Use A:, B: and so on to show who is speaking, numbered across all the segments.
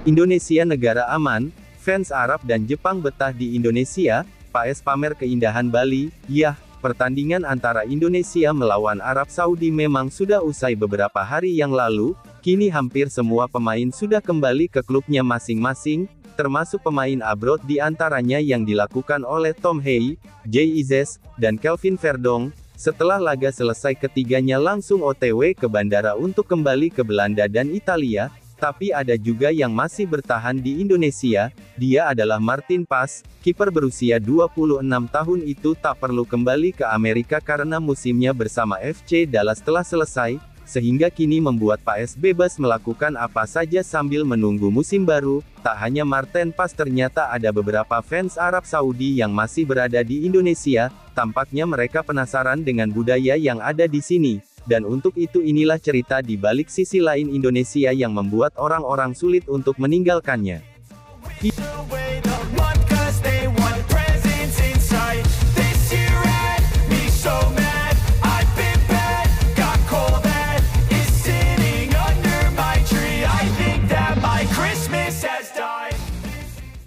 A: Indonesia negara aman, fans Arab dan Jepang betah di Indonesia, PAS pamer keindahan Bali. Yah, pertandingan antara Indonesia melawan Arab Saudi memang sudah usai beberapa hari yang lalu, kini hampir semua pemain sudah kembali ke klubnya masing-masing, termasuk pemain abroad di antaranya yang dilakukan oleh Tom Hey, Jay Izes, dan Kelvin Verdong. Setelah laga selesai ketiganya langsung OTW ke bandara untuk kembali ke Belanda dan Italia, tapi ada juga yang masih bertahan di Indonesia. Dia adalah Martin Paes, kiper berusia 26 tahun itu tak perlu kembali ke Amerika karena musimnya bersama FC Dallas telah selesai, sehingga kini membuat Paes bebas melakukan apa saja sambil menunggu musim baru. Tak hanya Martin Paes, ternyata ada beberapa fans Arab Saudi yang masih berada di Indonesia. Tampaknya mereka penasaran dengan budaya yang ada di sini. Dan untuk itu inilah cerita di balik sisi lain Indonesia yang membuat orang-orang sulit untuk meninggalkannya.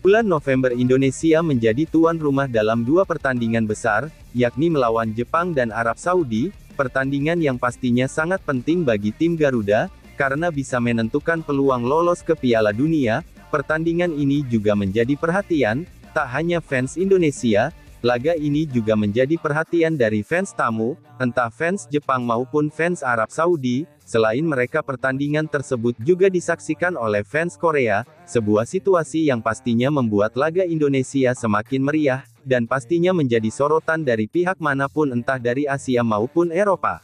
A: Bulan November Indonesia menjadi tuan rumah dalam dua pertandingan besar, yakni melawan Jepang dan Arab Saudi, pertandingan yang pastinya sangat penting bagi tim Garuda, karena bisa menentukan peluang lolos ke Piala Dunia. Pertandingan ini juga menjadi perhatian, tak hanya fans Indonesia, laga ini juga menjadi perhatian dari fans tamu, entah fans Jepang maupun fans Arab Saudi. Selain mereka, pertandingan tersebut juga disaksikan oleh fans Korea, sebuah situasi yang pastinya membuat laga Indonesia semakin meriah, dan pastinya menjadi sorotan dari pihak manapun entah dari Asia maupun Eropa.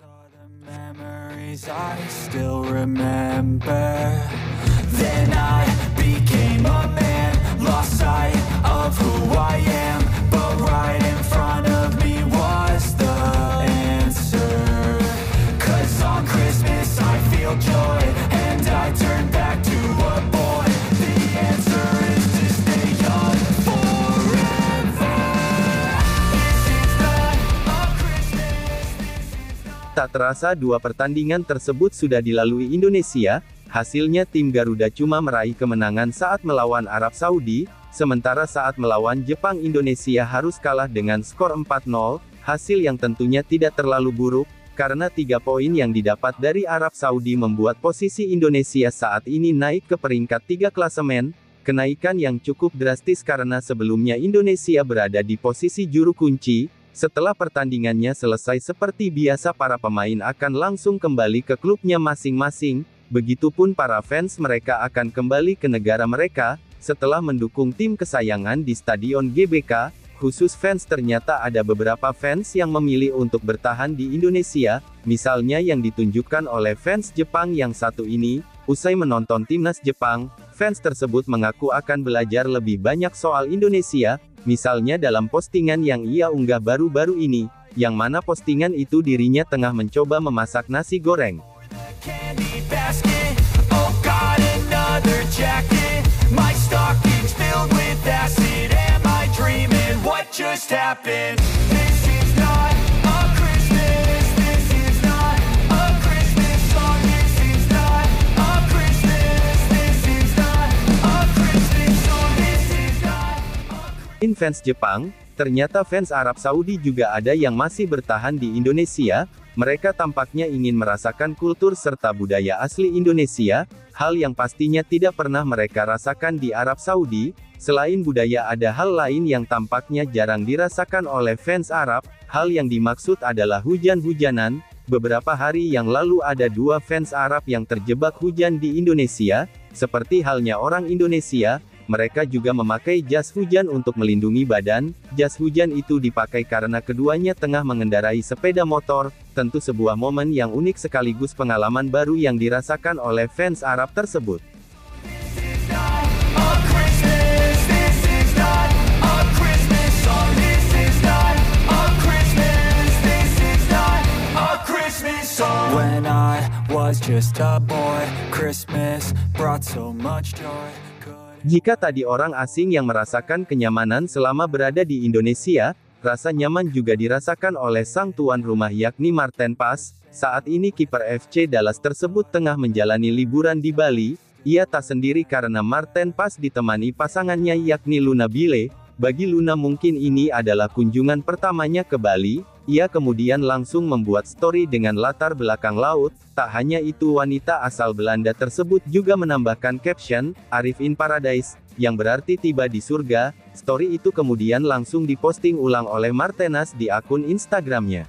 A: Tak terasa dua pertandingan tersebut sudah dilalui Indonesia, hasilnya tim Garuda cuma meraih kemenangan saat melawan Arab Saudi, sementara saat melawan Jepang Indonesia harus kalah dengan skor 4-0, hasil yang tentunya tidak terlalu buruk, karena 3 poin yang didapat dari Arab Saudi membuat posisi Indonesia saat ini naik ke peringkat 3 klasemen, kenaikan yang cukup drastis karena sebelumnya Indonesia berada di posisi juru kunci. Setelah pertandingannya selesai seperti biasa para pemain akan langsung kembali ke klubnya masing-masing, begitupun para fans mereka akan kembali ke negara mereka, setelah mendukung tim kesayangan di Stadion GBK, khusus fans ternyata ada beberapa fans yang memilih untuk bertahan di Indonesia, misalnya yang ditunjukkan oleh fans Jepang yang satu ini. Usai menonton timnas Jepang, fans tersebut mengaku akan belajar lebih banyak soal Indonesia, misalnya dalam postingan yang ia unggah baru-baru ini, yang mana postingan itu dirinya tengah mencoba memasak nasi goreng. Fans Jepang, ternyata fans Arab Saudi juga ada yang masih bertahan di Indonesia. Mereka tampaknya ingin merasakan kultur serta budaya asli Indonesia, hal yang pastinya tidak pernah mereka rasakan di Arab Saudi. Selain budaya, ada hal lain yang tampaknya jarang dirasakan oleh fans Arab. Hal yang dimaksud adalah hujan-hujanan. Beberapa hari yang lalu ada 2 fans Arab yang terjebak hujan di Indonesia. Seperti halnya orang Indonesia, mereka juga memakai jas hujan untuk melindungi badan. Jas hujan itu dipakai karena keduanya tengah mengendarai sepeda motor. Tentu sebuah momen yang unik sekaligus pengalaman baru yang dirasakan oleh fans Arab tersebut. When I was just a boy, Christmas brought so much joy. Jika tadi orang asing yang merasakan kenyamanan selama berada di Indonesia, rasa nyaman juga dirasakan oleh sang tuan rumah yakni Martin Paes. Saat ini kiper FC Dallas tersebut tengah menjalani liburan di Bali. Ia tak sendiri karena Marten Pas ditemani pasangannya yakni Luna Bile. Bagi Luna mungkin ini adalah kunjungan pertamanya ke Bali. Ia kemudian langsung membuat story dengan latar belakang laut. Tak hanya itu, wanita asal Belanda tersebut juga menambahkan caption, "Arrive in Paradise", yang berarti tiba di surga. Story itu kemudian langsung diposting ulang oleh Martenas di akun Instagramnya.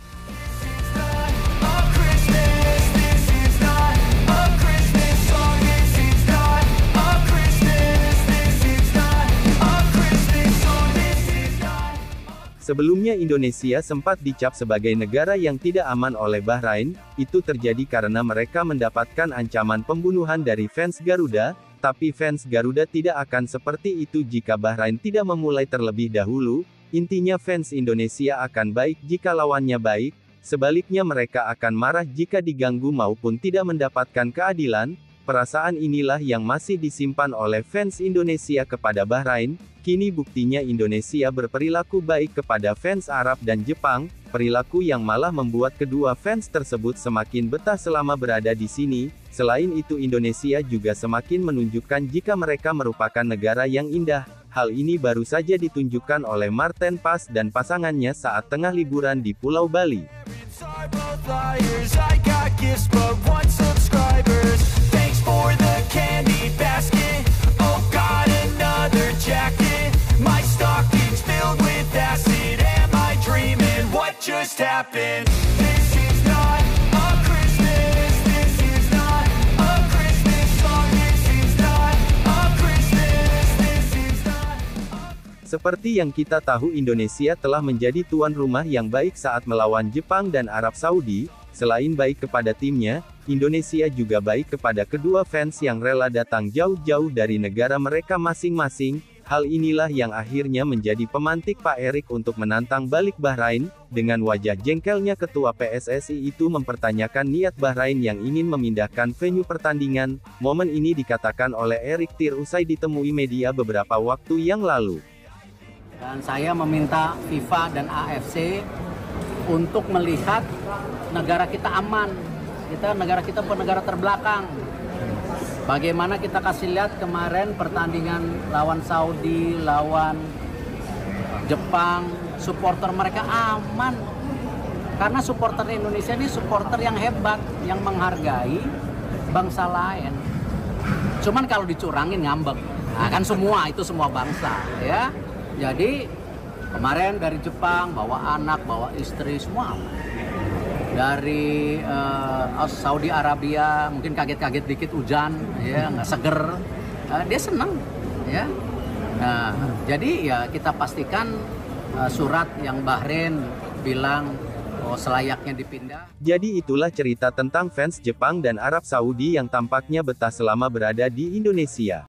A: Sebelumnya Indonesia sempat dicap sebagai negara yang tidak aman oleh Bahrain. Itu terjadi karena mereka mendapatkan ancaman pembunuhan dari fans Garuda, tapi fans Garuda tidak akan seperti itu jika Bahrain tidak memulai terlebih dahulu. Intinya fans Indonesia akan baik jika lawannya baik, sebaliknya mereka akan marah jika diganggu maupun tidak mendapatkan keadilan. Perasaan inilah yang masih disimpan oleh fans Indonesia kepada Bahrain. Kini buktinya Indonesia berperilaku baik kepada fans Arab dan Jepang, perilaku yang malah membuat kedua fans tersebut semakin betah selama berada di sini. Selain itu, Indonesia juga semakin menunjukkan jika mereka merupakan negara yang indah. Hal ini baru saja ditunjukkan oleh Marten Pas dan pasangannya saat tengah liburan di Pulau Bali.
B: For the candy basket, oh God, another jacket. My stocking's filled with acid. Am I dreaming? What just happened? This is not a Christmas. This is not a Christmas song. This is not a Christmas. This is not a...
A: Seperti yang kita tahu, Indonesia telah menjadi tuan rumah yang baik saat melawan Jepang dan Arab Saudi. Selain baik kepada timnya, Indonesia juga baik kepada kedua fans yang rela datang jauh-jauh dari negara mereka masing-masing. Hal inilah yang akhirnya menjadi pemantik Pak Erik untuk menantang balik Bahrain. Dengan wajah jengkelnya, ketua PSSI itu mempertanyakan niat Bahrain yang ingin memindahkan venue pertandingan. Momen ini dikatakan oleh Erick Thohir usai ditemui media beberapa waktu yang lalu.
C: Dan saya meminta FIFA dan AFC untuk melihat negara kita aman. Negara kita bukan negara terbelakang. Bagaimana kita kasih lihat kemarin pertandingan lawan Saudi, lawan Jepang, supporter mereka aman. Karena supporter Indonesia ini supporter yang hebat, yang menghargai bangsa lain. Cuman kalau dicurangin ngambek. Nah, kan itu semua bangsa, ya. Jadi kemarin dari Jepang bawa anak, bawa istri, semua aman. Dari Saudi Arabia mungkin kaget-kaget dikit hujan, ya nggak seger, dia senang, ya. Nah, jadi ya kita pastikan surat yang Bahrain bilang selayaknya dipindah.
A: Jadi itulah cerita tentang fans Jepang dan Arab Saudi yang tampaknya betah selama berada di Indonesia.